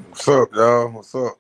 What's up, y'all? What's up?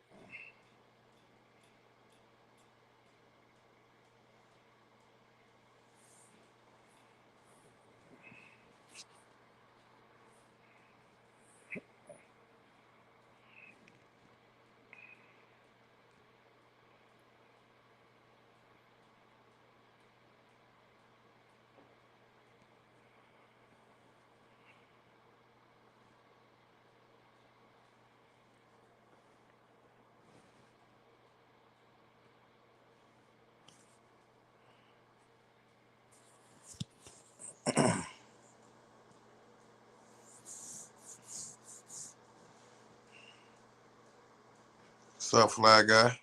What's up, fly guy?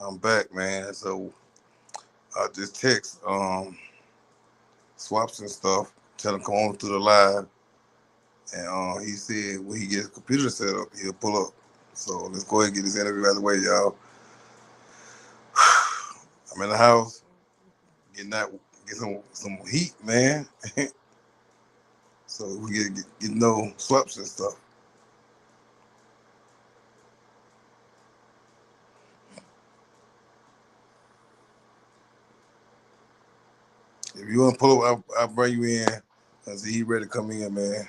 I'm back, man. So I just text swaps and stuff, tell him come on through the live, and he said when he gets the computer set up, he'll pull up. So let's go ahead and get this interview out of the way, y'all. I'm in the house, getting that, get some heat, man. So we get no swaps and stuff. If you want to pull up, I'll bring you in. Cause he ready to come in, man.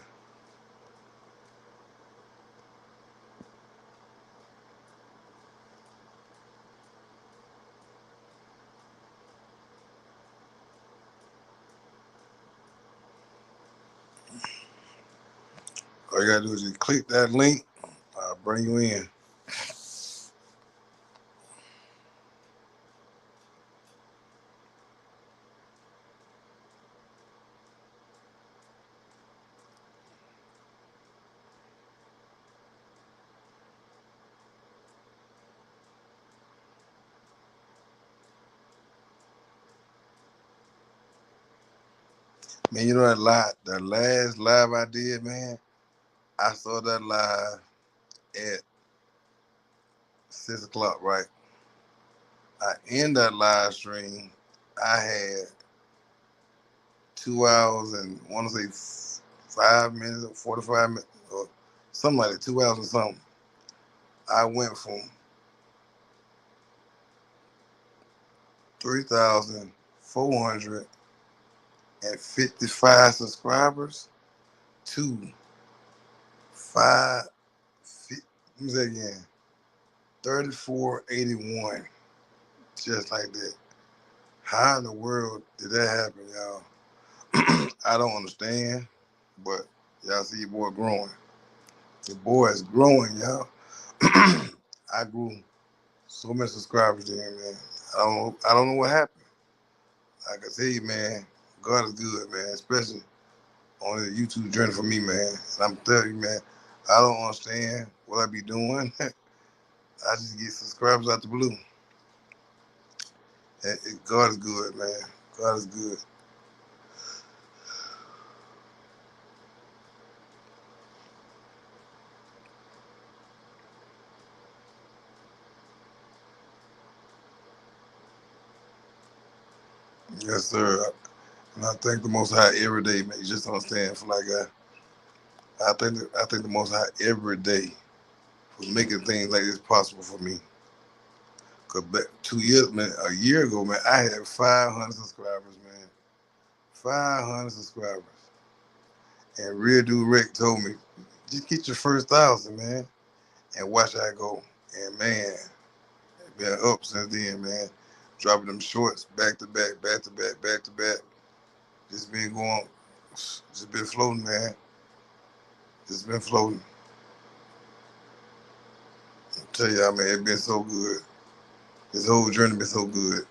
All you gotta do is just click that link. I'll bring you in. Man, you know that last live I did, man. I saw that live at 6 o'clock, right? I end that live stream. I had 2 hours and want to say 5 minutes or 45 minutes or something like that. 2 hours or something. I went from 3,455 subscribers to five. Let me say again. 3481. Just like that. How in the world did that happen, y'all? I don't understand, but y'all see your boy growing. The boy is growing, y'all. I grew so many subscribers to him, man. I don't know what happened. Like I tell you, man, God is good, man, especially on the YouTube journey for me, man. And I'm telling you, man, I don't understand what I be doing. I just get subscribers out the blue. God is good, man. God is good. Yes, sir. And I thank the Most High every day, man. You just don't understand, for like I think the Most High every day for making things like this possible for me. Cause back 2 years, man, a year ago, man, I had 500 subscribers, man. 500 subscribers. And Real Dude Rick told me, just get your first 1,000, man, and watch how I go. And man, been up since then, man. Dropping them shorts back to back, back to back, back to back. Just been going, just been floating, man. Just been floating. I tell y'all, man, it's been so good. This whole journey been so good.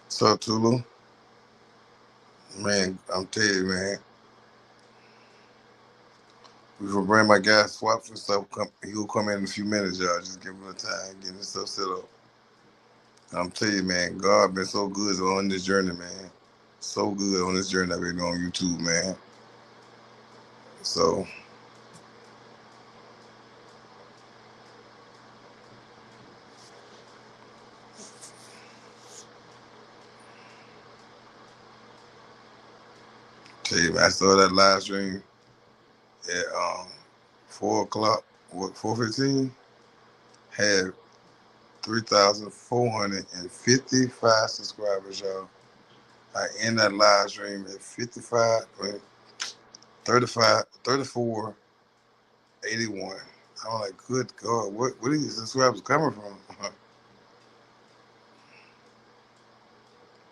So Tulu, man, I'm telling you, man, we will bring my guy swaps and stuff. He'll come in a few minutes, y'all. Just give him a time, getting this stuff set up. I'm telling you, man, God been so good on this journey, man. So good on this journey I've been on YouTube, man. So tell you, man, I started that live stream at 4 o'clock. What 4:15? Had 3,455 subscribers, y'all. I end that live stream at 55, 35, 34, 81. I'm like, good God, what are these subscribers coming from?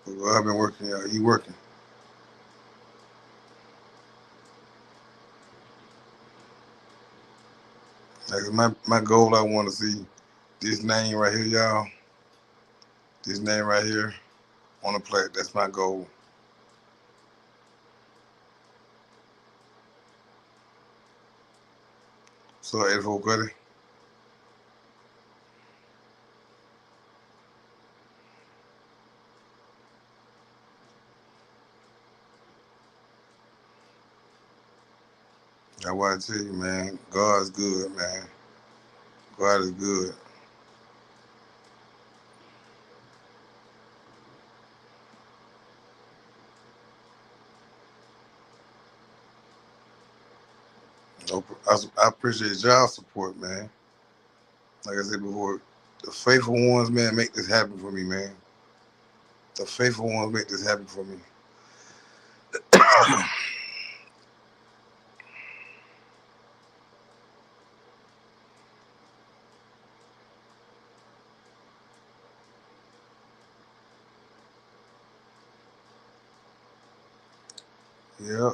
Well, I've been working, y'all. He working. Like my goal, I want to see this name right here, y'all. This name right here on the plate. That's my goal. So 84 Cuddy. I want to tell you, man. God's good, man. God is good. I appreciate y'all support, man. Like I said before, the faithful ones, man, make this happen for me, man. The faithful ones make this happen for me. Yep.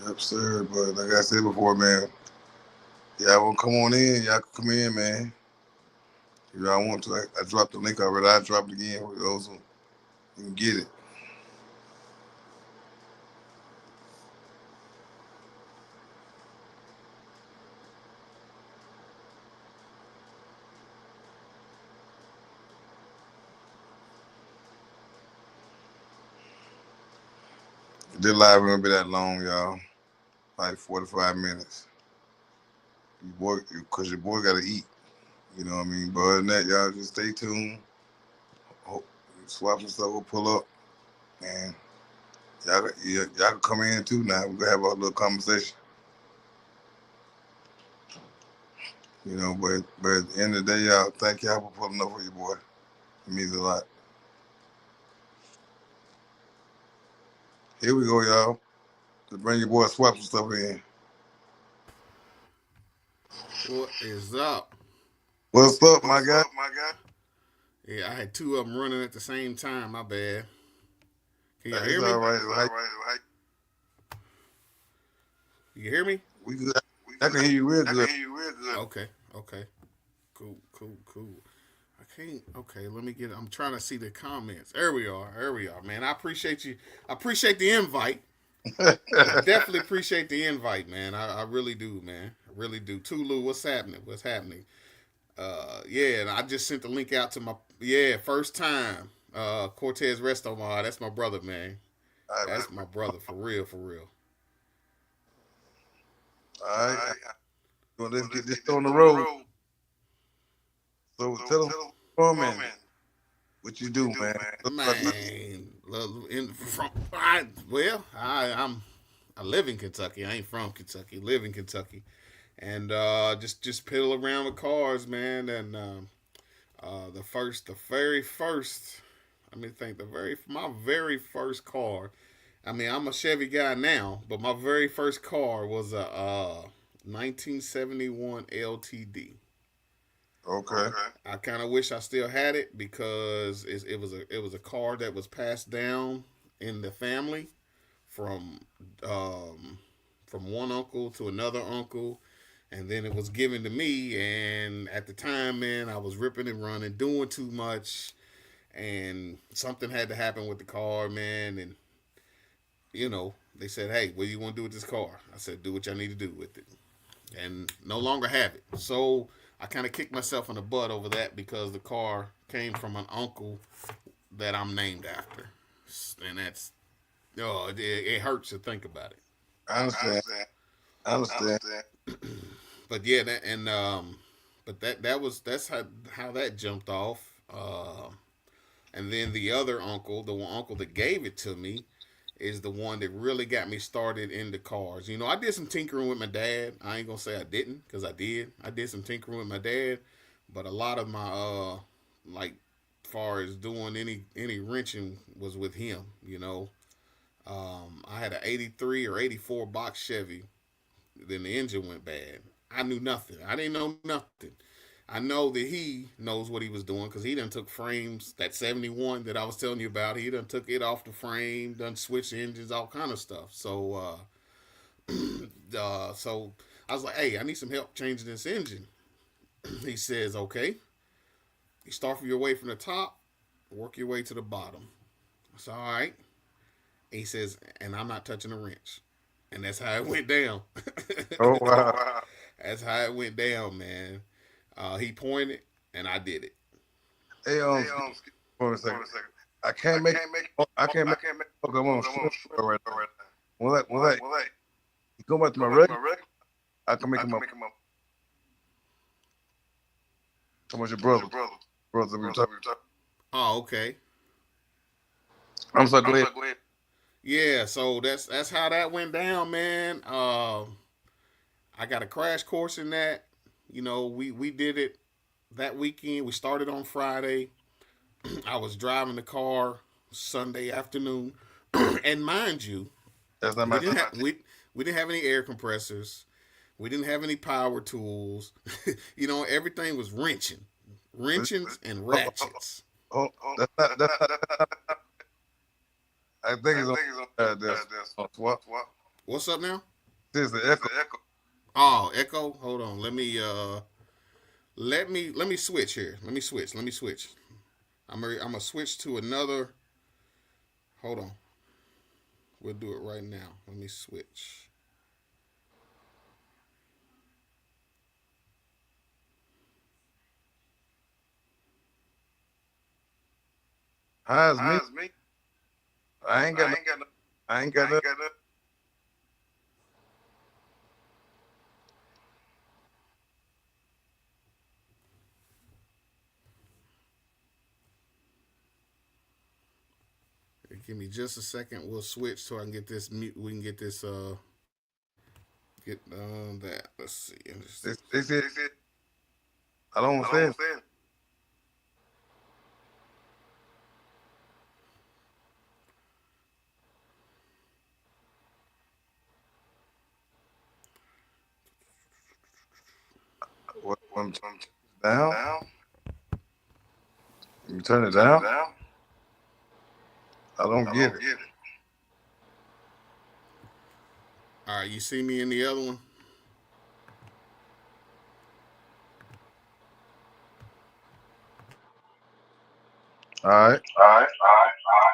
Yep, sir. But like I said before, man, y'all want to come on in? Y'all can come in, man. If y'all want to, I dropped the link already. I dropped it again for those who can get it. This live ain't gonna be that long, y'all. Like 45 minutes. Your boy, cause your boy gotta eat. You know what I mean? But other than that, y'all just stay tuned. Hope, swap some stuff will pull up, and y'all can come in too now. We're gonna have a little conversation. You know, but at the end of the day, y'all, thank y'all for pulling up for your boy. It means a lot. Here we go, y'all. To bring your boy swap some stuff in. What is up? What's up, my What's guy? up, my guy? Yeah, I had two of them running at the same time. My bad. Can y'all It's hear me? all right. It's all right. You hear me? We good. We I good. can hear you real I can good. hear you real good. Okay. Okay. Cool. Cool. Cool. I can't. Okay. Let me get. I'm trying to see the comments. There we are. There we are, man. I appreciate you. I appreciate the invite. I definitely appreciate the invite, man. I really do, man. I really do. Tulu, what's happening? What's happening? Yeah, and I just sent the link out to my first time. Cortez Restomar, that's my brother, man. All right, That's my brother for real, for real. all All right. right, Well, let's well, get let's this get this on the on the road. road. So So tell them, tell them, oh comment man, what you what you do, do, man. man? Man, I live in Kentucky. I ain't from Kentucky. Live in Kentucky, and just piddle around with cars, man. And the very first. Let me think. My very first car. I mean, I'm a Chevy guy now, but my very first car was a 1971 LTD. Okay. Okay. I kind of wish I still had it because it was a car that was passed down in the family from um, from one uncle to another uncle, and then it was given to me. And at the time, man, I was ripping and running, doing too much, and something had to happen with the car, man. And you know, They said, "Hey, what do you want to do with this car?" I said, "Do what y'all need to do with it," and no longer have it. So I kind of kicked myself in the butt over that because the car came from an uncle that I'm named after, and that's it hurts to think about it. I understand. I understand. But yeah, that and but that's how that jumped off. And then the other uncle, the one uncle that gave it to me, is the one that really got me started into cars. You know, I did some tinkering with my dad. I ain't gonna say I didn't, because I did. I did some tinkering with my dad, but a lot of my like far as doing any wrenching was with him. You know, I had an '83 or '84 box Chevy. Then the engine went bad. I knew nothing. I didn't know nothing. I know that he knows what he was doing because he done took frames, that 71 that I was telling you about. He done took it off the frame, done switched engines, all kind of stuff. So I was like, hey, I need some help changing this engine. He says, okay. You start from your way from the top, work your way to the bottom. I said, all right. He says, and I'm not touching a wrench. And that's how it went down. Oh wow. That's how it went down, man. He pointed, and I did it. Hey, excuse me for a second. I can't make. I can't make. I'm on strip right now. When you go back to my regular, I can make him up. So much your brother. Brother, we talk. Oh, okay. I'm so glad. Yeah, so that's how that went down, man. I got a crash course in that. You know, we did it that weekend. We started on Friday. I was driving the car Sunday afternoon, and mind you, That's not we my. didn't have we didn't have any air compressors. We didn't have any power tools. You know, everything was wrenchings and ratchets. Oh, that's not. I think it's on. This. What? What's up now? This is the echo. Oh, echo. Hold on. Let me switch here. Let me switch. I'm gonna switch to another. Hold on. We'll do it right now. Let me switch. How's me? I ain't got. I ain't got nothing. Give me just a second. We'll switch so I can get this mute. We can get this get that. Let's see. They said. I don't understand. What? I'm down. You turn it down. I don't get it. All right, you see me in the other one? All right.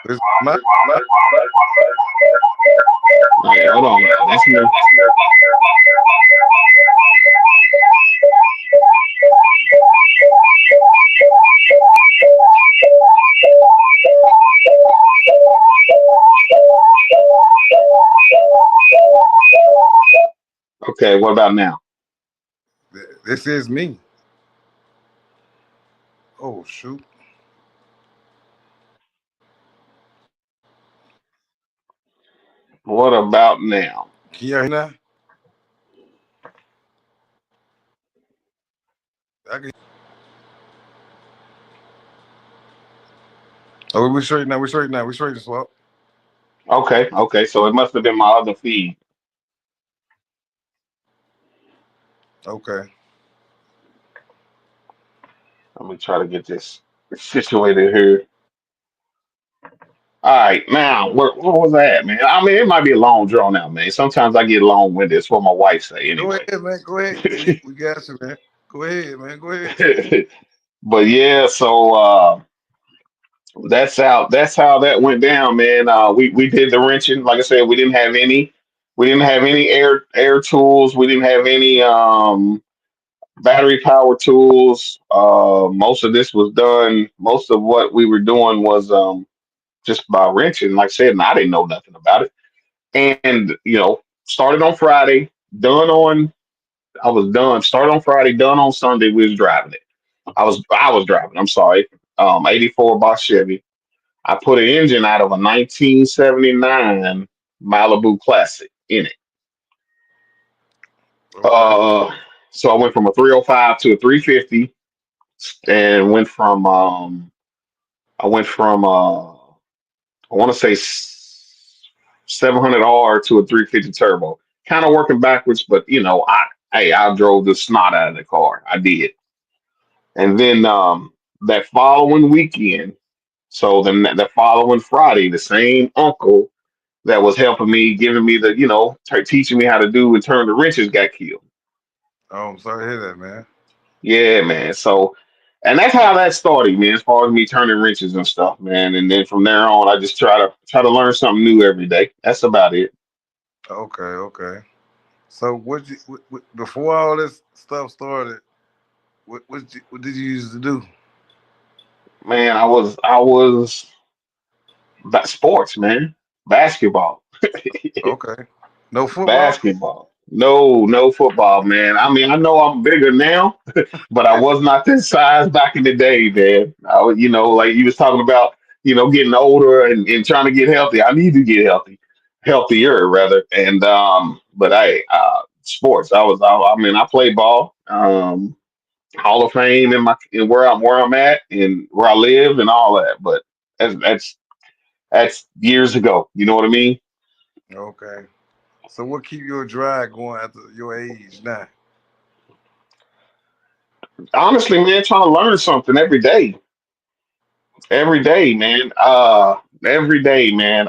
This my. Yeah, hold on. That's me. Okay, what about now? This is me. Oh shoot. What about now? Can you hear me now? I can. Oh, we straight now. We straight now. We straight swap. Okay. So it must have been my other feed. Okay. Let me try to get this situated here. All right, now where was I at, man? I mean, it might be a long drawn out, man. Sometimes I get long winded. That's what my wife say, Go anyway. ahead, man. Go ahead. We got you, man. Go ahead, man. Go ahead. But yeah, so That's how that went down, man. We did the wrenching. Like I said, we didn't have any air tools. We didn't have any battery power tools. Most of this was done. Most of what we were doing was just by wrenching. Like I said, and I didn't know nothing about it. And started on Friday, done on. I was done. Started on Friday, done on Sunday. We was driving it. I was driving. I'm sorry. 84 Box Chevy. I put an engine out of a 1979 Malibu Classic in it. Okay. Uh, so I went from a 305 to a 350, and I went from I want to say 700R to a 350 turbo. Kind of working backwards, but I drove the snot out of the car. I did, and then that following weekend. So then that following Friday, the same uncle that was helping me, giving me teaching me how to do and turn the wrenches got killed. Oh, I'm sorry to hear that, man. Yeah, man. So, and that's how that started, man. As far as me turning wrenches and stuff, man. And then from there on, I just try to learn something new every day. That's about it, Okay, okay. So before all this stuff started? What did you used to do? man. I was sports, man. Basketball. Okay. No football? Basketball. No football, man. I mean, I know I'm bigger now, but I was not this size back in the day, man. I was, like you was talking about, getting older and trying to get healthy. I need to get healthy, healthier rather. And but sports. I mean, I play ball. Hall of Fame in where I'm at and where I live and all that. But that's years ago. You know what I mean? Okay. So what keep your drive going at your age now? Honestly, man, trying to learn something every day, man. Every day, man.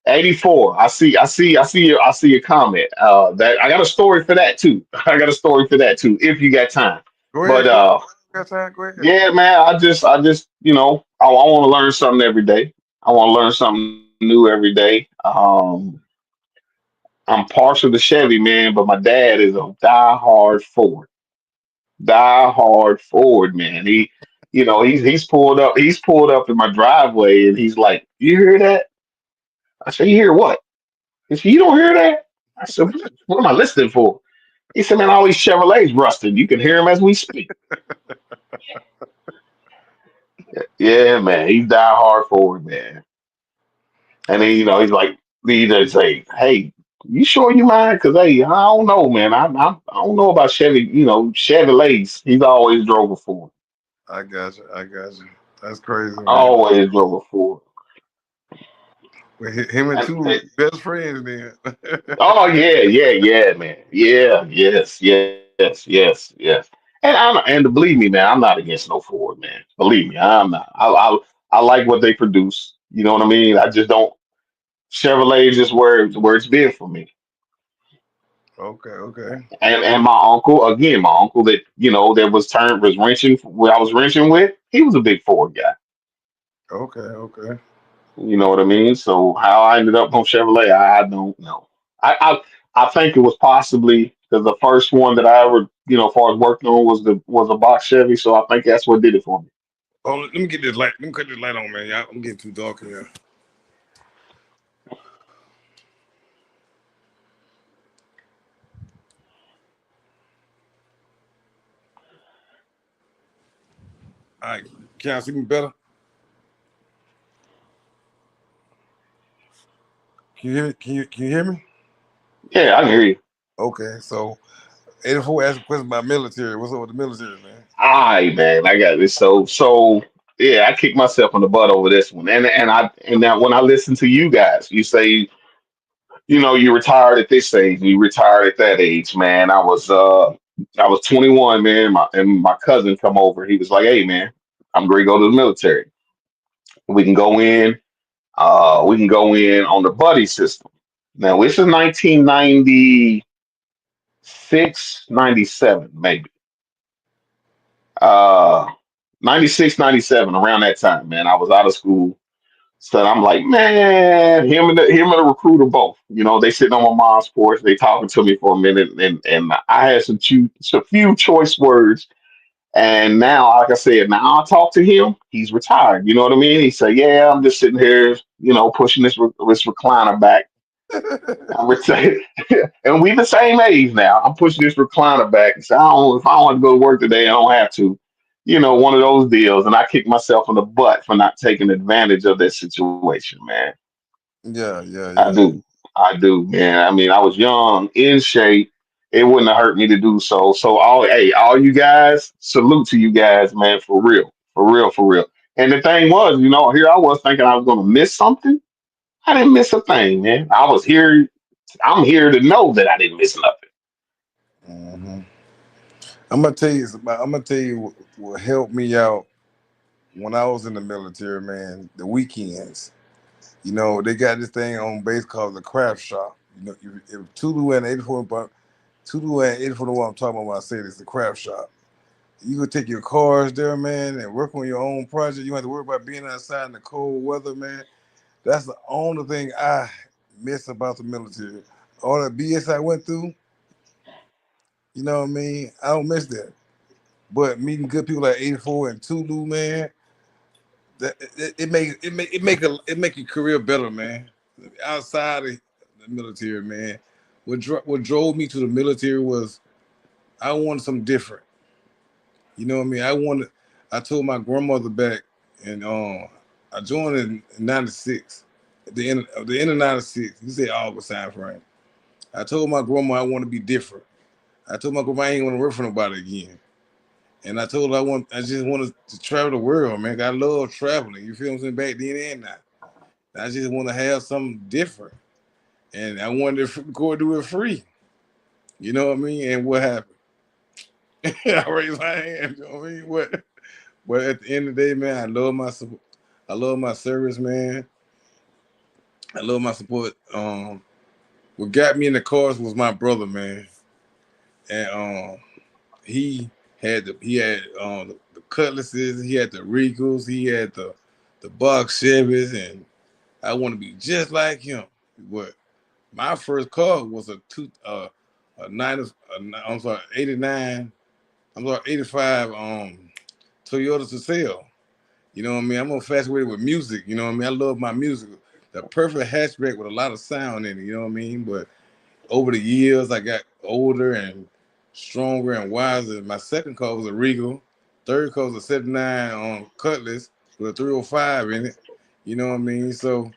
84. I see a comment. That I got a story for that too. I got a story for that too, if you got time. Go But ahead, go ahead. Got time? Go ahead. yeah, man, I just, I want to learn something every day. I want to learn something new every day. I'm partial to Chevy, man, but my dad is a die-hard Ford, man. He's pulled up in my driveway, and he's like, "You hear that?" I said, "You hear what?" He said, "You don't hear that?" I said, "What am I listening for?" He said, "Man, all these Chevrolets rusted. You can hear them as we speak." Yeah, man, he's die-hard Ford, man. And then That's he's like, he just say, "Hey, you sure you mind? Cause hey, I don't know, man. I don't know about Chevy. Chevrolets. He's always drove a Ford. I got you. I got you. That's crazy, man. Always drove a Ford." Well, him and And, two best friends then. oh yeah, yeah, yeah, man. Yeah, yes. And believe me, man, I'm not against no Ford, man. Believe me, I'm not. I like what they produce. You know what I mean? I just don't. Chevrolet is just where it's been for me. Okay, okay, And my uncle that was wrenching where I was wrenching with, he was a big Ford guy. okay, okay. You know what I mean? So how I ended up on Chevrolet, I don't know. I think it was possibly because the first one that I ever, as far as working on was a box Chevy. So I think that's what did it for me. Oh, let me get this light. Let me cut this light on, man. Y'all, I'm getting too dark in here. All right, can y'all see me better? Can you hear me? Can you hear me? Yeah, I can hear you. Okay, so 84 asked a question about military. What's up with the military, man? All right, man, I got this. So yeah, I kicked myself in the butt over this one. And now when I listen to you guys, you say you retired at this age, you retired at that age, man. I was 21, man. My cousin come over. He was like, "Hey, man, I'm going to go to the military. We can go in. We can go in on the buddy system." Now this is 1996, 97, maybe. Uh, 96, 97, around that time, man. I was out of school. So I'm like, man, him and the recruiter both. They sitting on my mom's porch, they talking to me for a minute, and I had some few choice words. And now, like I said, now I talk to him. He's retired. You know what I mean? He said, "Yeah, I'm just sitting here, pushing this recliner back." I'm retired, and we the same age now. I'm pushing this recliner back. So if I don't want to go to work today, I don't have to. One of those deals. And I kick myself in the butt for not taking advantage of that situation, man. Yeah, yeah, I yeah. do. I do, man. I mean, I was young, in shape. It wouldn't have hurt me to do so. So all you guys, salute to you guys, man, for real. For real, for real. And the thing was, here I was thinking I was gonna miss something. I didn't miss a thing, man. I'm here to know that I didn't miss nothing. Hmm. I'm gonna tell you what helped me out when I was in the military, man. The weekends. They got this thing on base called the craft shop. If Tulu and 84, but Tulu and 84 what I'm talking about when I say this, the craft shop. You could take your cars there, man, and work on your own project. You don't have to worry about being outside in the cold weather, man. That's the only thing I miss about the military. All the BS I went through, you know what I mean? I don't miss that. But meeting good people like 84 and Tulu, man, it make your career better, man. Outside of the military, man. What drove me to the military was I wanted something different. You know what I mean? I told my grandmother back, and I joined in '96. At the end of '96, you say August time frame. I told my grandma I want to be different. I told my grandma I ain't want to work for nobody again. And I told her I just wanted to travel the world, man. I love traveling. You feel what I'm saying? Back then and now. I just want to have something different. And I wanted to go do it free. You know what I mean? And what happened? I raised my hand. You know what I mean? But at the end of the day, man, I love my service, man. I love my support. What got me in the cars was my brother, man. And he the cutlasses, he had the Regals, he had the box Chevys, and I want to be just like him. But my first car was a nine I'm sorry, 89, I'm sorry, 85 Toyota Cecile. You know what I mean? I'm infatuated with music, you know what I mean? I love my music. The perfect hatchback with a lot of sound in it, you know what I mean? But over the years, I got older and stronger and wiser. My second car was a Regal. Third car was a 79 on Cutlass with a 305 in it. You know what I mean? So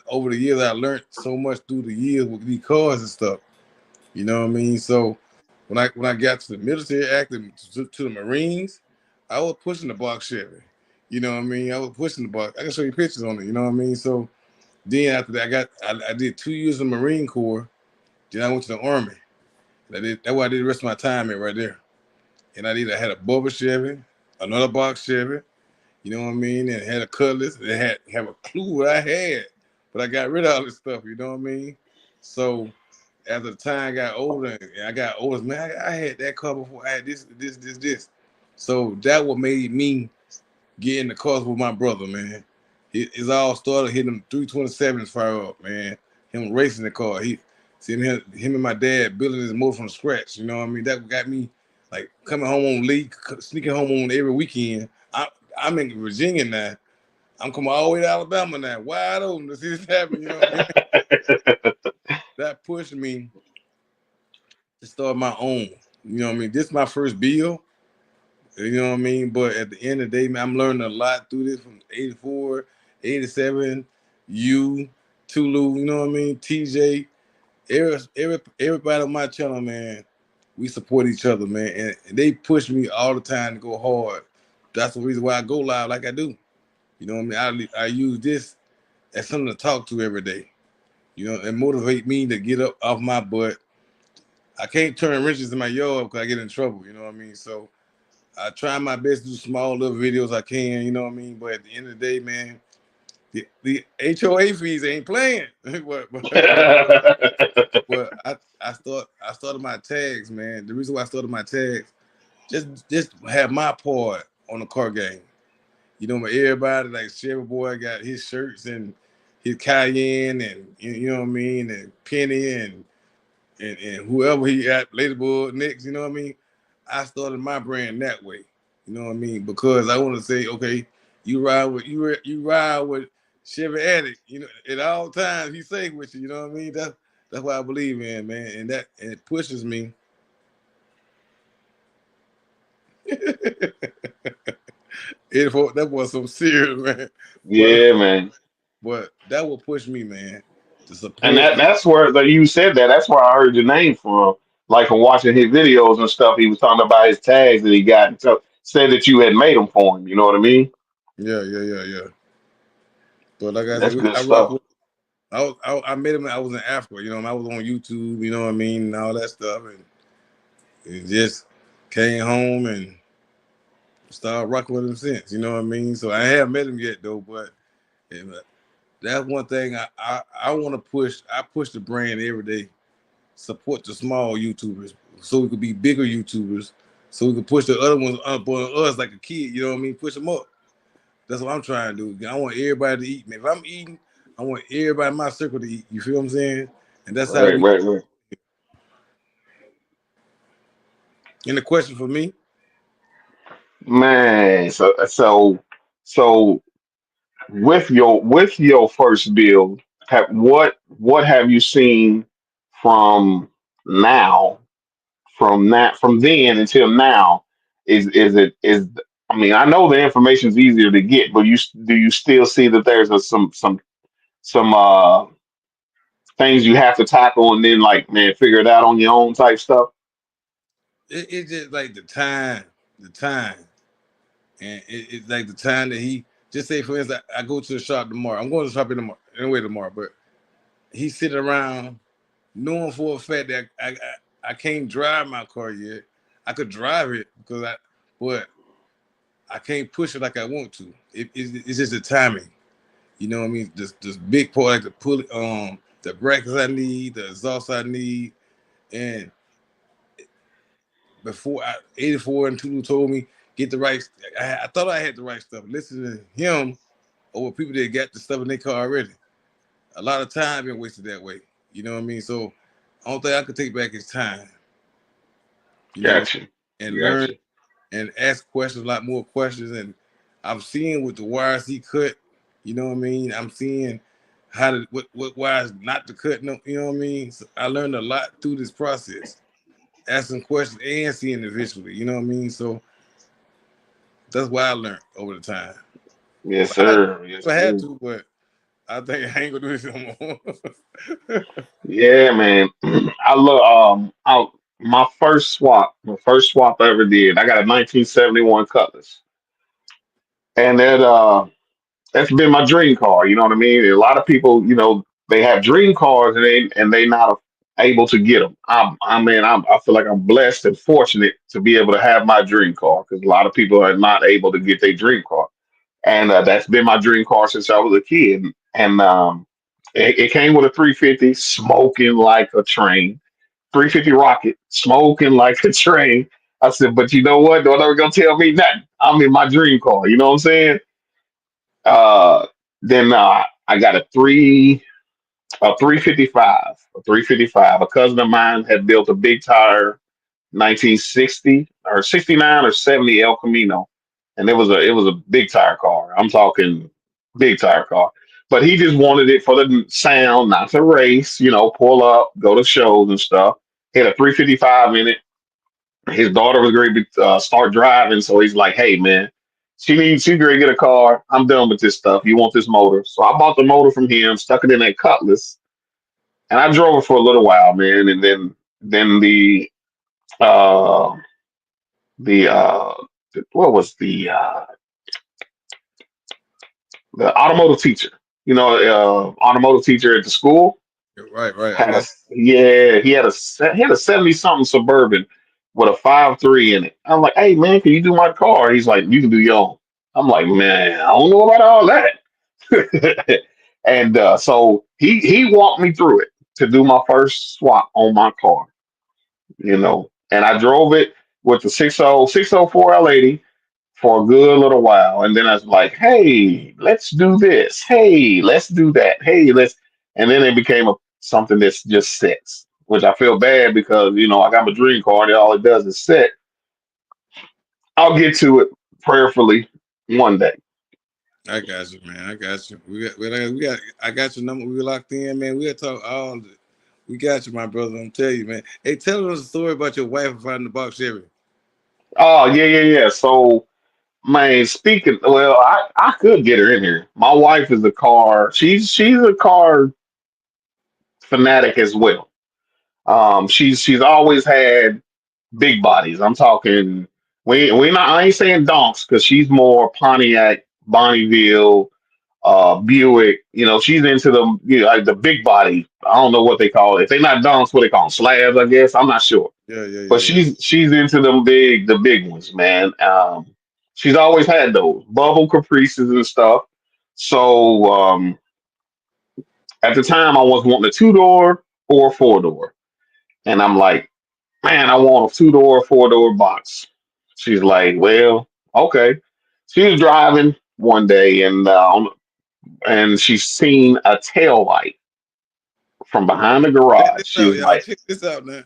over the years, I learned so much through the years with these cars and stuff. You know what I mean? So when I got to the military active to the Marines, I was pushing the box Chevy. You know what I mean? I was pushing the box. I can show you pictures on it. You know what I mean? So then after that, I did 2 years in the Marine Corps. Then I went to the Army. That's why I did the rest of my time in right there. And I had a Bubba Chevy, another box Chevy, you know what I mean? And had a Cutlass. They had have a clue what I had, but I got rid of all this stuff, you know what I mean? So after the time got older, and I got older, man, I had that car before. I had this. So that what made me get in the cars with my brother, man. It's all started hitting them 327s fire up, man. Him racing the car. Seeing him and my dad building his motor from scratch. You know what I mean? That got me like coming home on leave, sneaking home on every weekend. I'm in Virginia now. I'm coming all the way to Alabama now, wide open to see this happen. You know what I mean? That pushed me to start my own. You know what I mean? This is my first bill. You know what I mean? But at the end of the day, man, I'm learning a lot through this from 84, 87, you, Tulu, you know what I mean? TJ, everybody on my channel, man, we support each other, man. And they push me all the time to go hard. That's the reason why I go live like I do. You know what I mean? I use this as something to talk to every day, you know, and motivate me to get up off my butt. I can't turn wrenches in my yard because I get in trouble, you know what I mean? So I try my best to do small little videos I can, you know what I mean? But at the end of the day, man, the HOA fees ain't playing. I started my tags, man. The reason why I started my tags, just have my part on the car game. You know, everybody like Chevy Boy got his shirts and his Cayenne and you know what I mean, and Penny and whoever he got Ladybug next. You know what I mean. I started my brand that way. You know what I mean, because I want to say, okay, you ride with Chevy Addict. You know, at all times he say with you. You know what I mean. That's what I believe in, man, and it pushes me. That was some serious, man. But Yeah, man. but that will push me, man, to And support. that's where that you said that. That's where I heard your name from. Like from watching his videos and stuff, he was talking about his tags that he got and so said that you had made them for him. You know what I mean? Yeah, yeah, yeah, yeah. But like I said, That's good I rock stuff. with. I met him. I was in Africa. You know, I was on YouTube. You know what I mean, and all that stuff, and just came home and started rocking with him since. You know what I mean. So I haven't met him yet though, but that's one thing I want to push. I push the brand every day. Support the small YouTubers so we could be bigger YouTubers. So we could push the other ones up on us like a kid. You know what I mean? Push them up. That's what I'm trying to do. I want everybody to eat, man. If I'm eating, I want everybody in my circle to eat. You feel what I'm saying? And that's how Right, we. right, right. And the question for me, Man, so with your first build, what have you seen from now from then until now? Is it is I mean, I know the information is easier to get, but do you still see that there's some things you have to tackle and then like man figure it out on your own type stuff? it's just like the time, and it's like the time that he just say for instance, I go to the shop tomorrow. I'm going to the shop in tomorrow, anyway tomorrow, but he's sitting around knowing for a fact that I can't drive my car yet. I could drive it but I can't push it like I want to. It's just the timing. You know what I mean? This big part like the pull the brackets I need, the exhaust I need, and before 84 and Tulu told me get the right. I thought I had the right stuff. Listen to him over people that got the stuff in their car already. A lot of time been wasted that way. You know what I mean? So only thing I could take back is time. You know, Gotcha. and learn Gotcha. and ask questions, a lot more questions. And I'm seeing with the wires he cut. You know what I mean? I'm seeing how to what wires not to cut. No, you know what I mean? So I learned a lot through this process, asking questions and seeing it visually. You know what I mean? So that's what I learned over the time. Yes, But I sir. Yes, never had sir. to, but I think I ain't gonna do this no more. Yeah, man. I love my first swap I ever did. I got a 1971 Cutlass, and that's been my dream car. You know what I mean? A lot of people, they have dream cars and they not able to get them. I feel like I'm blessed and fortunate to be able to have my dream car because a lot of people are not able to get their dream car, and that's been my dream car since I was a kid. And it came with a 350, smoking like a train. 350 Rocket, smoking like a train. I said, but you know what? Don't ever gonna tell me nothing. I'm in my dream car. You know what I'm saying? Then I got a 355, a 355. A cousin of mine had built a big tire 1960 or 69 or 70 El Camino, and it was a big tire car. I'm talking big tire car. But he just wanted it for the sound, not to race. Pull up, go to shows and stuff. He had a 355 in it. His daughter was ready to start driving, so he's like, "Hey, man, she's ready to get a car. I'm done with this stuff. You want this motor?" So I bought the motor from him, stuck it in that Cutlass, and I drove it for a little while, man. And then uh, the what was the automotive teacher? Automotive teacher at the school Right. I had a know. yeah, he had a 70 something Suburban with a 5.3 in it. I'm like, hey man, can you do my car? He's like, you can do your own. I'm like, man, I don't know about all that. And so he walked me through it to do my first swap on my car. And I drove it with the 604 L80. for a good little while, and then I was like, "Hey, let's do this. Hey, let's do that. Hey, let's," and then it became something that's just sits, which I feel bad because I got my dream car and all it does is sit. I'll get to it prayerfully one day. I got you, man. I got you. We got. I got your number. We locked in, man. We'll talk all. We got you, my brother. I'm telling you, man. Hey, tell us a story about your wife finding the box Chevy. Oh yeah, yeah, yeah. So man, speaking, well, I could get her in here. My wife is a car. She's a car fanatic as well. She's always had big bodies. I'm talking. We not. I ain't saying donks because she's more Pontiac, Bonneville, Buick. She's into like the big body. I don't know what they call it. If they're not donks, what they call them? Slabs, I guess. I'm not sure. Yeah, yeah, But yeah, yeah. she's into the big ones, man. She's always had those bubble caprices and stuff. So at the time, I was wanting a 2 door or a 4 door, and I'm like, man, I want a 2 door, 4 door box. She's like, well, okay. She was driving one day, and she's seen a tail light from behind the Check garage. this out, She's y'all. like, Check this out now.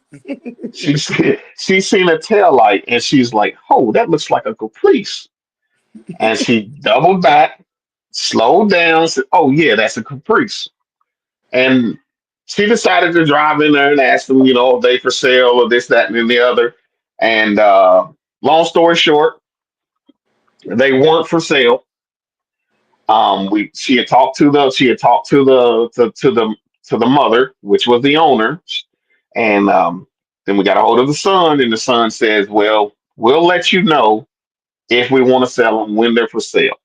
she's seen a tail light, and she's like, oh, that looks like a caprice. And she doubled back, slowed down, said, oh yeah, that's a caprice. And she decided to drive in there and ask them, if they for sale or this, that, and the other. And long story short, they weren't for sale. We she had talked to the mother, which was the owner, and then we got a hold of the son, and the son says, "Well, we'll let you know if we want to sell them when they're for sale."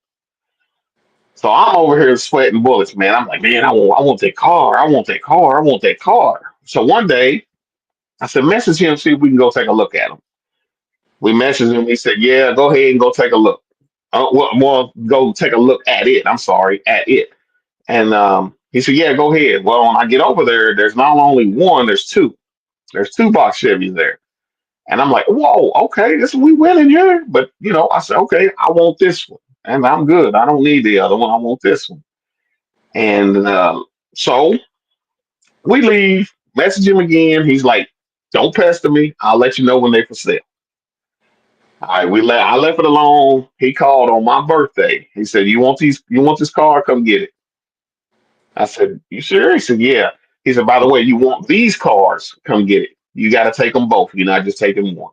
So I'm over here sweating bullets, man. I'm like, man, I want that car. I want that car. I want that car. So one day I said, message him, see if we can go take a look at him. We messaged him. He said, yeah, go ahead and go take a look. Go take a look at it. I'm sorry, at it. And he said, yeah, go ahead. Well, when I get over there, there's not only one, there's two. There's two box Chevys there. And I'm like, whoa, okay, this we winning here. But I said, okay, I want this one. And I'm good. I don't need the other one. I want this one. And so we leave, message him again. He's like, don't pester me. I'll let you know when they for sale. All right, I left it alone. He called on my birthday. He said, you want this car? Come get it. I said, you sure? He said, yeah. He said, by the way, you want these cars? Come get it. You got to take them both. You're not just taking one.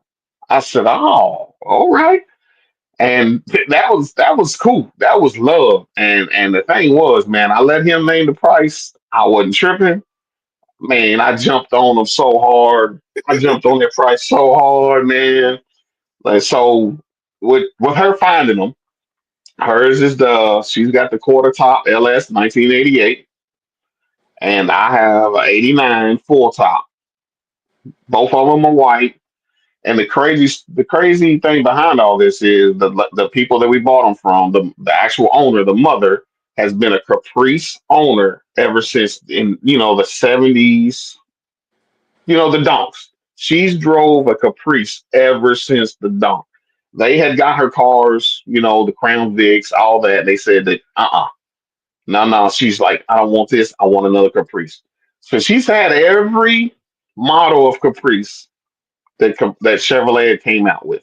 I said, oh, all right. And that was cool. That was love. And the thing was, man, I let him name the price. I wasn't tripping. Man, I jumped on them so hard. I jumped on their price so hard, man. Like so, with her finding them, hers is she's got the quarter top LS 1988, and I have a '89 full top. Both of them are white. And the crazy thing behind all this is the people that we bought them from, the actual owner, the mother, has been a Caprice owner ever since in the '70s. The donks. She's drove a Caprice ever since the donk. They had got her cars, the Crown Vics, all that. They said that, no, no. She's like, I don't want this. I want another Caprice. So she's had every model of Caprice that Chevrolet came out with,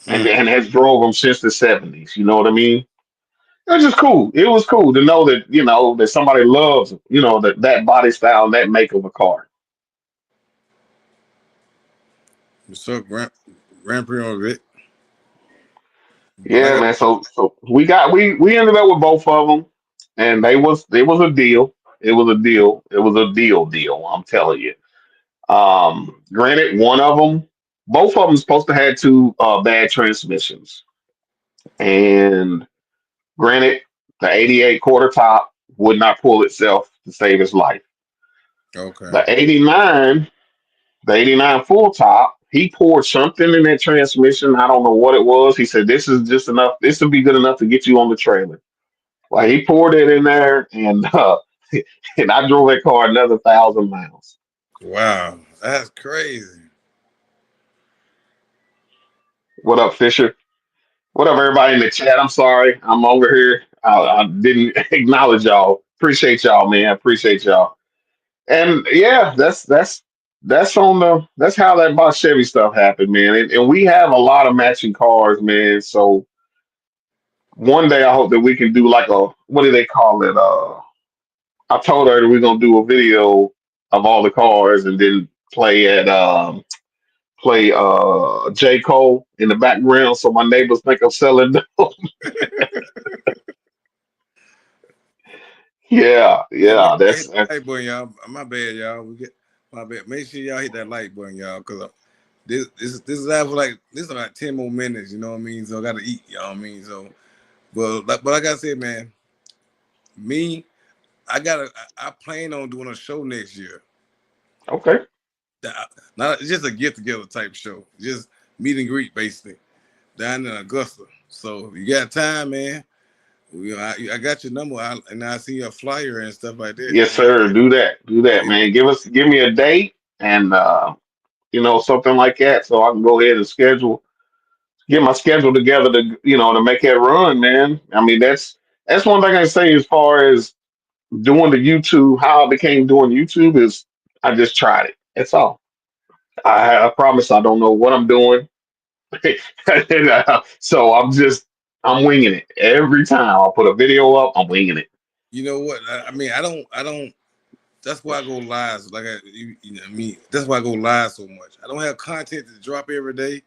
and Hmm. has drove them since the '70s. You know what I mean? It was just cool. It was cool to know that that somebody loves that body style and that make of a car. What's up, Grand Prix on Rick? Like Yeah, I, man. So we ended up with both of them, and it was a deal. It was a deal. It was a deal. I'm telling you. Granted, one of them, both of them supposed to had two bad transmissions, and granted, the '88 quarter top would not pull itself to save its life. okay. The '89, the '89 full top, he poured something in that transmission. I don't know what it was. He said, "This is just enough. This will be good enough to get you on the trailer." Like he poured it in there, and and I drove that car another 1,000 miles. Wow, that's crazy. What up, Fisher? What up, everybody in the chat? I'm sorry, I'm over here. I didn't acknowledge y'all. Appreciate y'all, man. Appreciate y'all. And yeah, that's on the that's how that Boss Chevy stuff happened, man. And we have a lot of matching cars, man. So one day I hope that we can do like a what do they call it? I told her that we're gonna do a video of all the cars and then play J. Cole in the background so my neighbors think I'm selling. Yeah, Hey, make yeah, sure y'all hit that's that like button, y'all. My bad, y'all. We get my bad. Make sure y'all hit that like button, y'all, because this is after like this is like 10 more minutes. You know what I mean? So I got to eat. You know what I mean? So, but like I said, man, me, I plan on doing a show next year. okay. That- Not it's just a get together type show, just meet and greet basically down in Augusta. So if you got time, man. I got your number, and I see your flyer and stuff like that. Yes, You know, sir. Do so that, man. Give me a date and something like that so I can go ahead and get my schedule together to to make that run, man. I mean that's one thing I say as far as doing the YouTube, how I became doing YouTube is I just tried it. That's all. I promise I don't know what I'm doing. So I'm winging it. Every time I put a video up, I'm winging it. you know what? I mean, I don't. That's why I go live. Like you know, what I mean, that's why I go live so much. I don't have content to drop every day.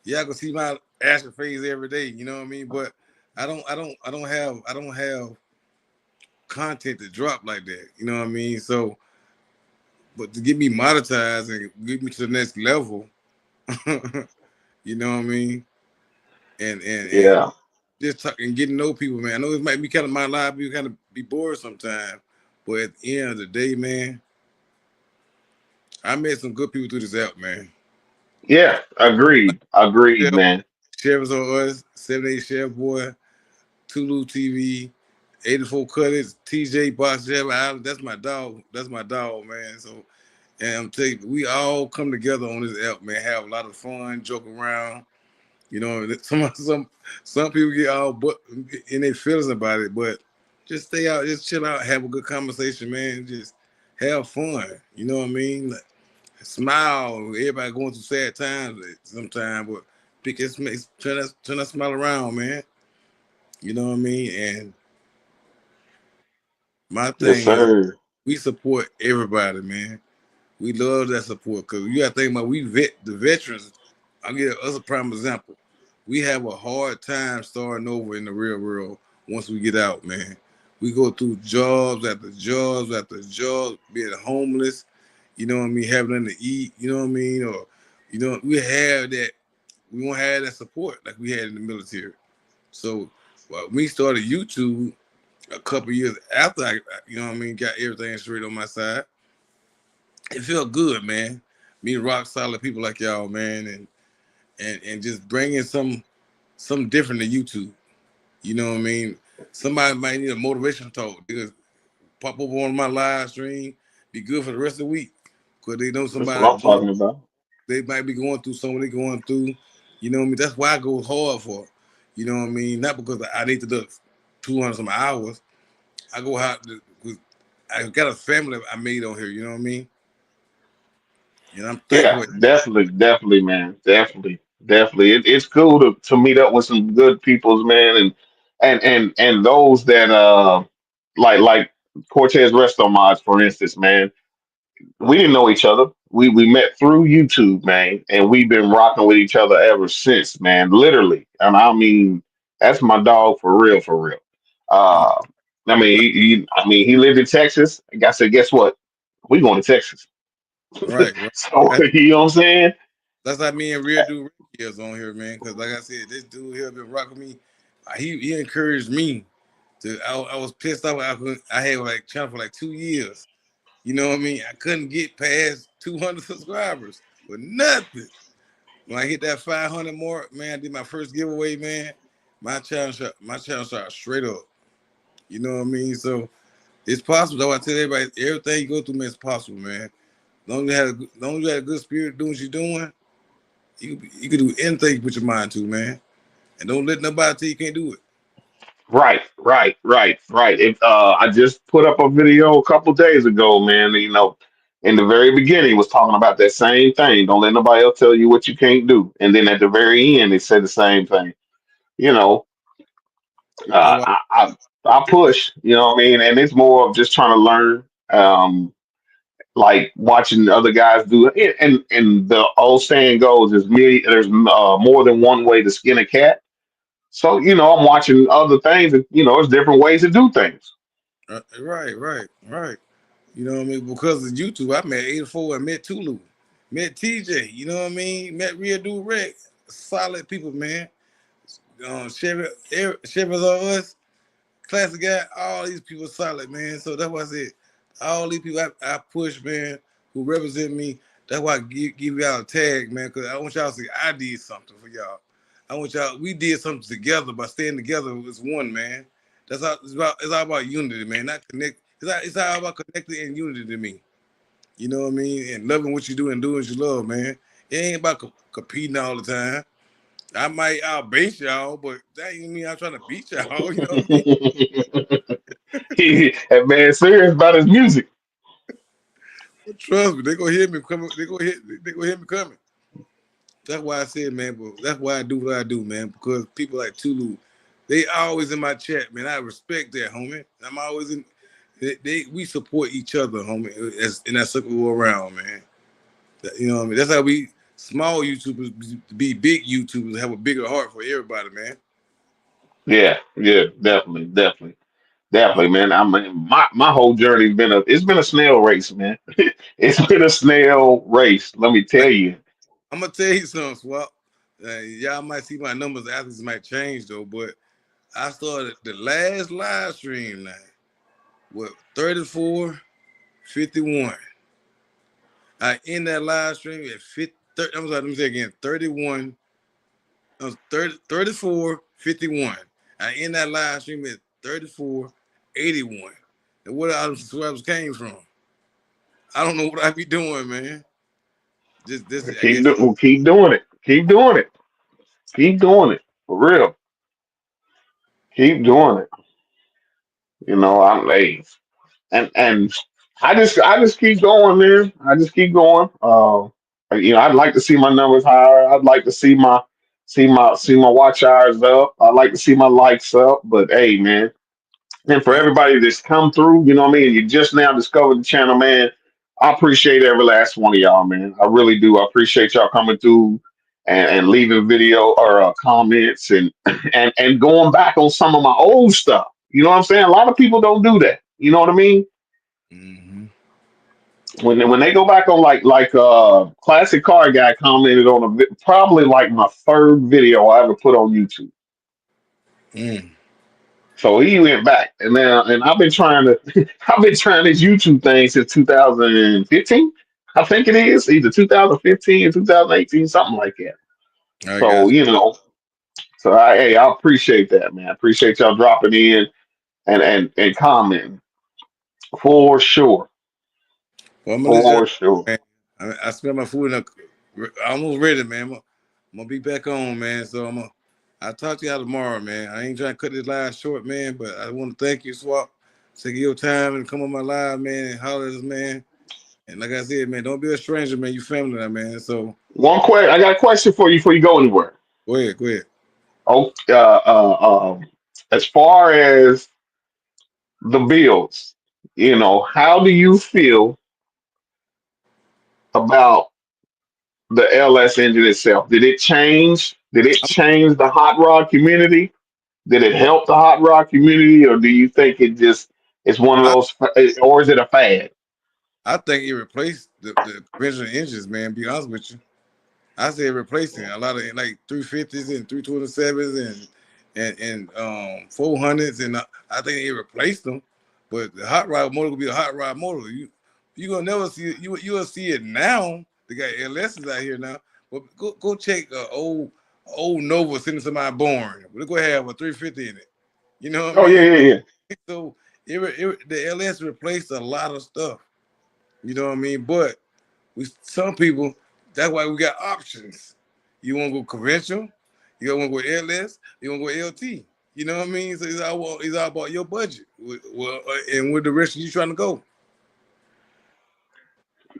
Yeah, I can see my ashen face every day. You know what I mean? But I don't have content to drop like that. You know what I mean? So, but to get me monetized and get me to the next level, you know what I mean? And Yeah. just talking, getting to know people, man. I know it might be kind of my life, be kind of be bored sometimes, but at the end of the day, man, I met some good people through this app, man. Yeah. Agreed. Agreed, Chef, man. Chef is on us, 78 Chef Boy, Tulu TV, 84 Cutters, TJ Box Chef Island. That's my dog. That's my dog, man. So, and I'm telling you, we all come together on this app, man. Have a lot of fun, joke around. You know, some people get all but in their feelings about it, but just stay out, just chill out, have a good conversation, man. Just have fun. You know what I mean? Like, smile. Everybody going through sad times sometimes, but pick it, turn that smile around, man. You know what I mean? And my Yes, thing is, sir. we support everybody, man. We love that support because you got to think about the veterans. I'll give us a prime example. We have a hard time starting over in the real world once we get out, man. We go through jobs after jobs after jobs, being homeless, you know what I mean, having nothing to eat, you know what I mean, or we have that. We won't have that support like we had in the military. So, we started YouTube a couple years after you know what I mean, got everything straight on my side. It felt good, man. Meeting rock solid people like y'all, man, and just bringing something different to YouTube. You know what I mean? Somebody might need a motivational talk. They could pop up on my live stream, be good for the rest of the week. Cause they know That's what somebody I'm talking about. they might be going through something they're going through. You know what I mean? That's why I go hard for. You know what I mean? Not because I need to do 200 some hours. I go hard because I got a family I made on here. You know what I mean? And I'm Yeah, thankful. definitely, definitely, man. Definitely, definitely. It's cool to meet up with some good peoples, man, and those that like Cortez Resto Mods, for instance, man. We didn't know each other. We met through YouTube, man, and we've been rocking with each other ever since, man. Literally, and I mean that's my dog for real, for real. Uh, I mean, he lived in Texas. And I said, guess what? We going to Texas. Right, right. So you know what I'm saying? That's like me and Real Dude Ricky is on here, man. Because like I said, this dude here been rocking me. He encouraged me to. I was pissed off. I had like channel for like 2 years. You know what I mean? I couldn't get past 200 subscribers with nothing. When I hit that 500 mark, man, I did my first giveaway, man. My channel shot straight up. You know what I mean? So it's possible. Though I tell everybody, everything you go through, man, it's possible, man. As long as you have a good spirit doing what you're doing, You can do anything you put your mind to, man. And don't let nobody tell you can't do it. Right, right, right, right. I just put up a video a couple days ago, man. In the very beginning, was talking about that same thing. Don't let nobody else tell you what you can't do. And then at the very end, it said the same thing. You know, That's why I push. You know what I mean? And it's more of just trying to learn. Like watching other guys do it. And the old saying goes, there's more than one way to skin a cat. So I'm watching other things, and there's different ways to do things. right. You know what I mean? Because of YouTube, I met 84 and met Tulu, met TJ. You know what I mean? Met Real Dude Rex. Solid people, man. Chevy us. Classic guy, all these people solid, man. So that's why I said, all these people I push, man, who represent me. That's why I give y'all a tag, man, because I want y'all to see I did something for y'all. I want y'all, we did something together by staying together as one, man. That's all it's all about unity, man. Not connect. It's all about connecting and unity to me. You know what I mean? And loving what you do and doing what you love, man. It ain't about competing all the time. I'll base y'all, but that ain't mean I'm trying to beat y'all. You know what I mean? That man serious about his music. But trust me, they gonna hear me coming. They gonna hear me coming. That's why I said, man. But that's why I do what I do, man. Because people like Tulu, they always in my chat, man. I respect that, homie. I'm always in. We support each other, homie. And that's what we around, man. You know what I mean? That's how we small YouTubers be big YouTubers have a bigger heart for everybody, man. Yeah, yeah, definitely, definitely, definitely, man. I mean, my whole journey's been a snail race, man. It's been a snail race. Let me tell you. I'm gonna tell you something, Swap. Y'all might see my numbers after this might change though, but I started the last live stream now with 34:51. I end that live stream at 50. I'm sorry, let me say again, 31. I was 34:51. I end that live stream at 34:81. And what I subscribers came from? I don't know what I be doing, man. Just this, I guess. Keep doing it. Keep doing it. Keep doing it. For real. Keep doing it. I'm late. And I just keep going, man. I just keep going. I'd like to see my numbers higher. I'd like to see my watch hours up. I'd like to see my likes up. But hey, man, and for Yeah. everybody that's come through, you know what I mean. You just now discovered the channel, man. I appreciate every last one of y'all, man. I really do. I appreciate y'all coming through and leaving video or comments and going back on some of my old stuff. You know what I'm saying? A lot of people don't do that. You know what I mean? Hmm. When they go back on classic car guy commented on probably like my third video I ever put on YouTube. Mm. So he went back and I've been trying to I've been trying this YouTube thing since 2015. I think it is either 2015 or 2018, something like that. I So got you. I appreciate that, man. I appreciate y'all dropping in and commenting for sure, Well, I'm gonna let you for sure. man. I smell my food in almost ready, man. I'm gonna be back on, man. So I'll talk to y'all tomorrow, man. I ain't trying to cut this live short, man, but I want to thank you, Swap, taking your time and come on my live, man, and holler at us, man. And like I said, man, don't be a stranger, man. You family now, man. So I got a question for you before you go anywhere. go ahead. Oh, as far as the Bills, how do you feel about the LS engine itself? Did it change? Did it I'm, change the hot rod community? Did it help the hot rod community, or do you think it just it's one of I, those, or is it a fad? I think it replaced the conventional engines, man. Be honest with you. I say replacing a lot of like 350s and 327s and 400s and I think it replaced them. But the hot rod motor will be a hot rod motor. You gonna never see it. You'll see it now. They got LSs out here now. But go check old Nova sitting somebody born. We're gonna have a 350 in it. You know what I Oh yeah, mean? yeah, yeah. So the LS replaced a lot of stuff. You know what I mean? But some people, that's why we got options. You want to go conventional? You want to go LS? You want to go LT? You know what I mean? So it's all about your budget. Well, and with the rest you trying to go.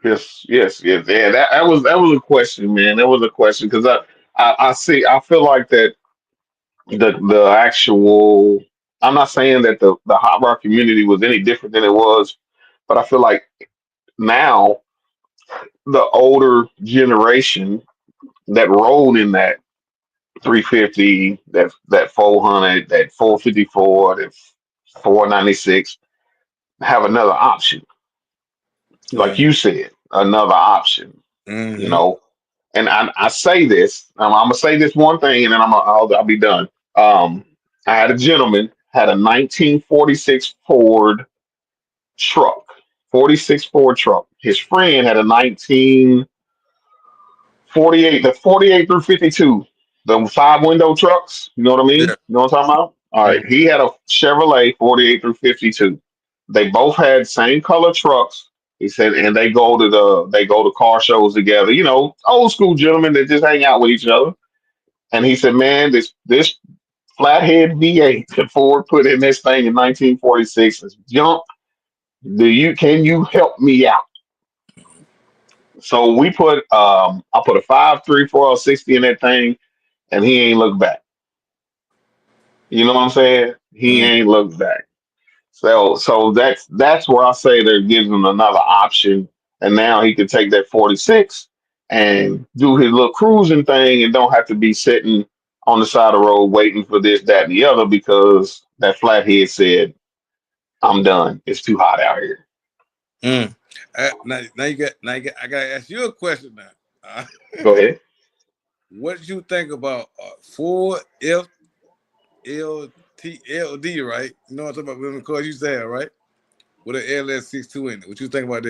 Yes, yes, yes. Yeah, that was a question, man. That was a question because I see. I feel like that the actual. I'm not saying that the hot rock community was any different than it was, but I feel like now the older generation that rolled in that 350, that 400, that 454, that 496 have another option. Like Yeah. you said, another option. You Mm-hmm. know, and I say this. I'm gonna say this one thing, and then I'll be done. Um, I had a gentleman had a 1946 Ford truck, 46 Ford truck. His friend had a 1948, the 48 through 52, the five window trucks. You know what I mean? Yeah. You know what I'm talking about? All right. Mm-hmm. He had a Chevrolet 48 through 52. They both had same color trucks. He said, and they go to car shows together. You know, old school gentlemen that just hang out with each other. And he said, man, this flathead V8 that Ford put in this thing in 1946 is junk. Can you help me out? So I put a 5.3 4L 60 in that thing, and he ain't looked back. You know what I'm saying? He Mm-hmm. ain't looked back. So that's where I say they're giving him another option, and now he can take that 46 and do his little cruising thing, and don't have to be sitting on the side of the road waiting for this, that, and the other because that flathead said, "I'm done. It's too hot out here." Mm. Now you got I gotta ask you a question now. Uh, Go ahead. what did you think about Ford FLTLD, right? You know what I'm talking about? The cars you said, right? With an LS 62 in it. What you think about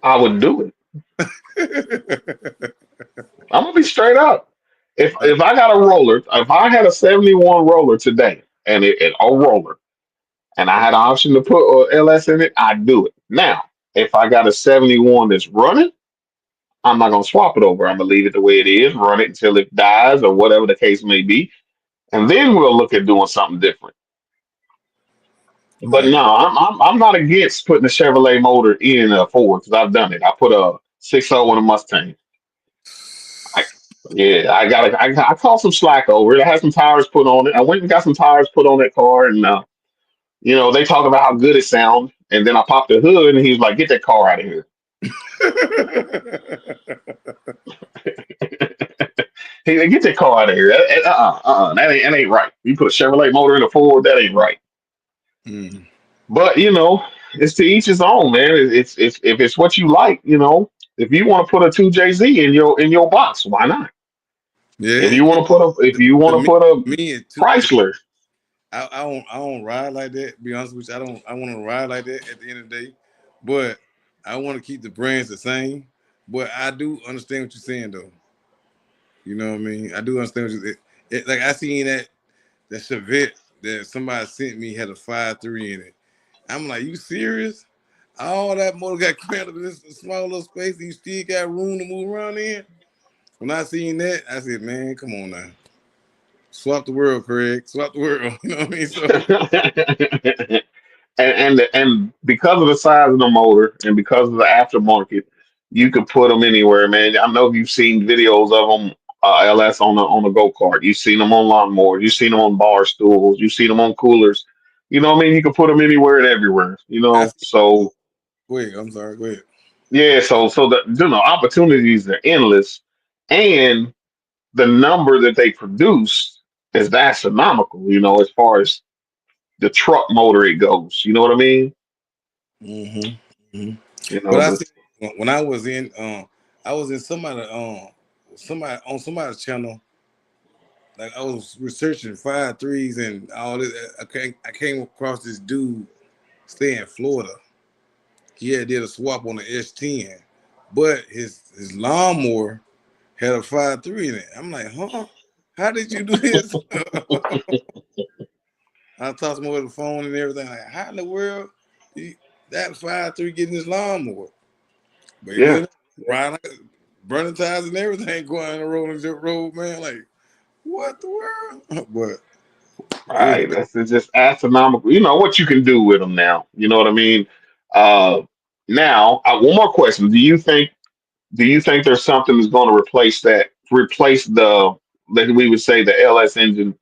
I would do it. that? I'm gonna be straight up. If Uh, if I got a roller, if I had a 71 roller today, and a roller, and I had an option to put LS in it, I'd do it. Now, if I got a 71 that's running, I'm not gonna swap it over. I'm gonna leave it the way it is, run it until it dies or whatever the case may be, and then we'll look at doing something different. But right. no, I'm not against putting a Chevrolet motor in a Ford because I've done it. I put a 6.0 in a Mustang. I, yeah, I caught some slack over it. I had some tires put on it. I went and got some tires put on that car, and they talk about how good it sounds. And then I popped the hood, and he was like, "Get that car out of here." He said, "Get that car out of here. That ain't right. You put a Chevrolet motor in a Ford, that ain't right." Mm. But it's to each his own, man. It's if it's what you like, if you want to put a 2JZ in your box, why not? If Yeah, you want to put a if you to want to me, put a me it to Chrysler, I don't ride like that. To be honest with you, I want to ride like that at the end of the day, but I want to keep the brands the same. But I do understand what you're saying though. You know what I mean? I do understand what like I seen that Chevette that somebody sent me had a 5.3 in it. I'm like, you serious? All that motor got crammed up in this small little space, and you still got room to move around in. When I seen that, I said, man, come on now. Swap the world, Craig. Swap the world. You know what I mean? So and because of the size of the motor and because of the aftermarket, you could put them anywhere, man. I know you've seen videos of them, LS on a go kart. You've seen them on lawnmowers. You've seen them on bar stools. You've seen them on coolers. You know what I mean? You can put them anywhere and everywhere. I see. So Go ahead. I'm sorry. Go ahead. yeah, so the opportunities are endless, and the number that they produce is astronomical. As far as the truck motor it goes. You know what I mean? hmm hmm You But know, I the see when I was in somebody on somebody's channel. Like I was researching 5.3s and all this. I came across this dude stay in Florida. He had did a swap on the S10, but his lawnmower had a 5.3 in it. I'm like, huh? How did you do this? I talked to him over the phone and everything. Like, how in the world that 5.3 getting this lawnmower? But you yeah, know, Ryan. burning tires and everything going on the road and dirt road, man. Like, what the world? But it's Right. That's just astronomical. You know what you can do with them now. You know what I mean? Uh, now, one more question. Do you think there's something that's going to replace the that we would say the LS engine?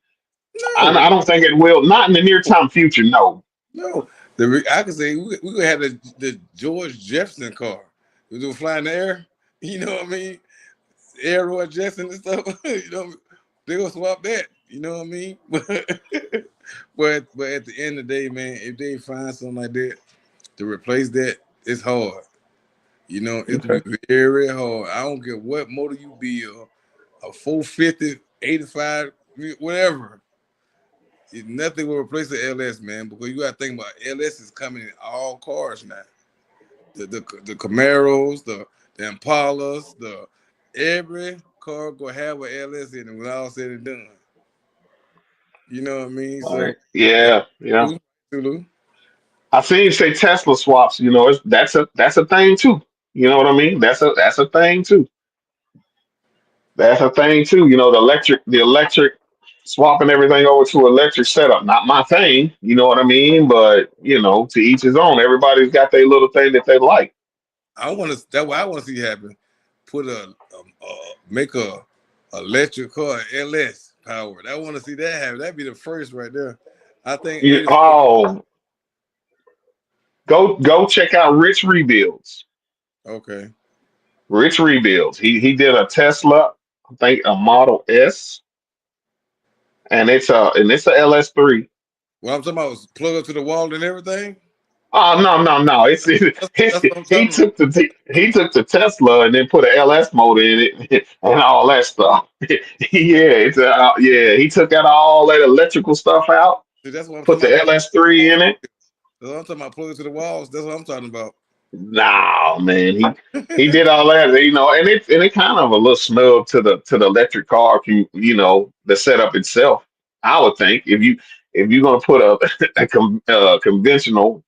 no, I don't think it will. Not in the near time future. No. no. I could say we could have the George Jefferson car. We do fly in the air. You know what I mean? Air Jefferson and stuff. You know, they gonna swap that. You know what I mean? But at the end of the day, man, if they find something like that to replace that, it's hard. You know, it's gonna Okay. be very hard. I don't care what motor you build, a 450, 85, whatever. Nothing will replace the LS, man, because you got to think about LS is coming in all cars now. The Camaros, the Impalas, the every car gonna have an LS in it when all said and done. You know what I mean? All So right. yeah, Yeah. Yeah. Tulu. I seen you say Tesla swaps. You know, that's a thing too. You know what I mean? That's a thing too. That's a thing too. You know, the electric swapping everything over to electric setup. Not my thing. You know what I mean? But to each his own. Everybody's got their little thing that they like. I want to. That's what I want to see happen. Put make a electric car LS powered. I want to see that happen. That'd be the first right there. I think '84. Oh, go check out Rich Rebuilds. Okay. Rich Rebuilds. He did a Tesla, I think a Model S, and it's a LS3. What I'm talking about was plug up to the wall and everything. Oh no! That's what I'm He talking about. took the Tesla and then put an LS motor in it and all that stuff. He took out all that electrical stuff out, See, that's what I'm put talking the about. LS3 in it. That's what I'm talking about. Plug it to the walls. That's what I'm talking about. No, man, he did all that, and it kind of a little snub to the electric car, the setup itself. I would think if you're gonna put conventional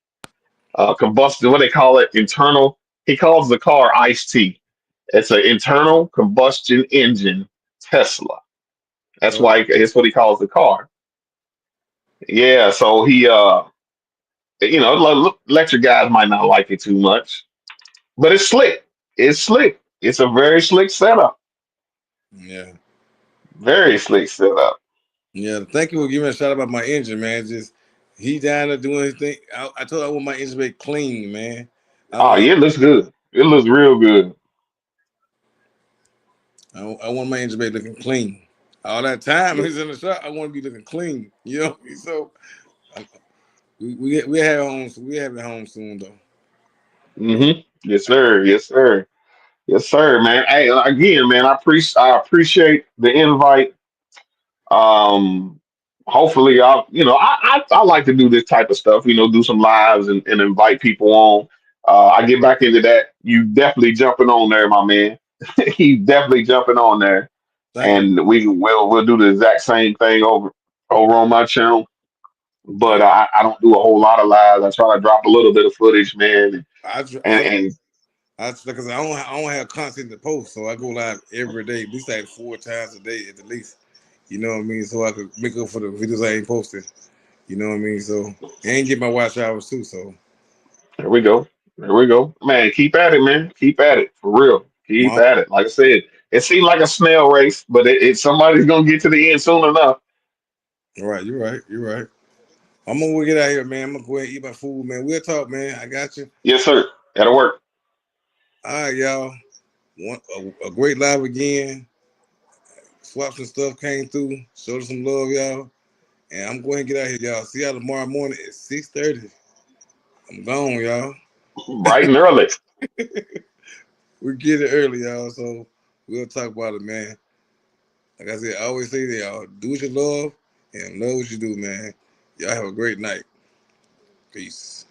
combustion, what they call it, internal. He calls the car Ice T. It's an internal combustion engine Tesla. That's Oh, why that's what he calls the car. Yeah, so electric guys might not like it too much, but it's slick. It's slick. It's a very slick setup. yeah. Very slick setup. Yeah. Thank you for giving a shout out about my engine, man. Just he down there doing his thing. I told I want my engine to be clean, man. I Oh want yeah, it looks good. It looks real good. I want my engine to be looking clean. All that time he's in the shop, I want to be looking clean. You know, so um, we have it home soon though. Yes, sir. Yes, sir. Yes, sir, man. Hey, again, man, I appreciate the invite. Um, hopefully, I like to do this type of stuff. Do some lives and invite people on. I get back into that. You definitely jumping on there, my man. You definitely jumping on there, Thank you. and we'll do the exact same thing over on my channel. But Yeah, I don't do a whole lot of lives. I try to drop a little bit of footage, man, I and, so and because I don't have content to post, so I go live every day, at least like 4 times a day at the least. You know what I mean? So I could make up for the videos I ain't posted. You know what I mean? So and get my watch hours too. So there we go. There we go. Man, keep at it, man. Keep at it. For real. Keep my at it. Like I said, it seemed like a snail race, but somebody's gonna get to the end soon enough. all right, you're right. You're right. I'm gonna get out here, man. I'm gonna go ahead and eat my food, man. We'll talk, man. I got you. Yes, sir. That'll work. All right, y'all. A great live again. Swap some stuff came through. Showed us some love, y'all. And I'm going to get out here, y'all. See y'all tomorrow morning at 6:30. I'm gone, y'all. Bright and early. We get it early, y'all. So we'll talk about it, man. Like I said, I always say to y'all, do what you love and love what you do, man. Y'all have a great night. Peace.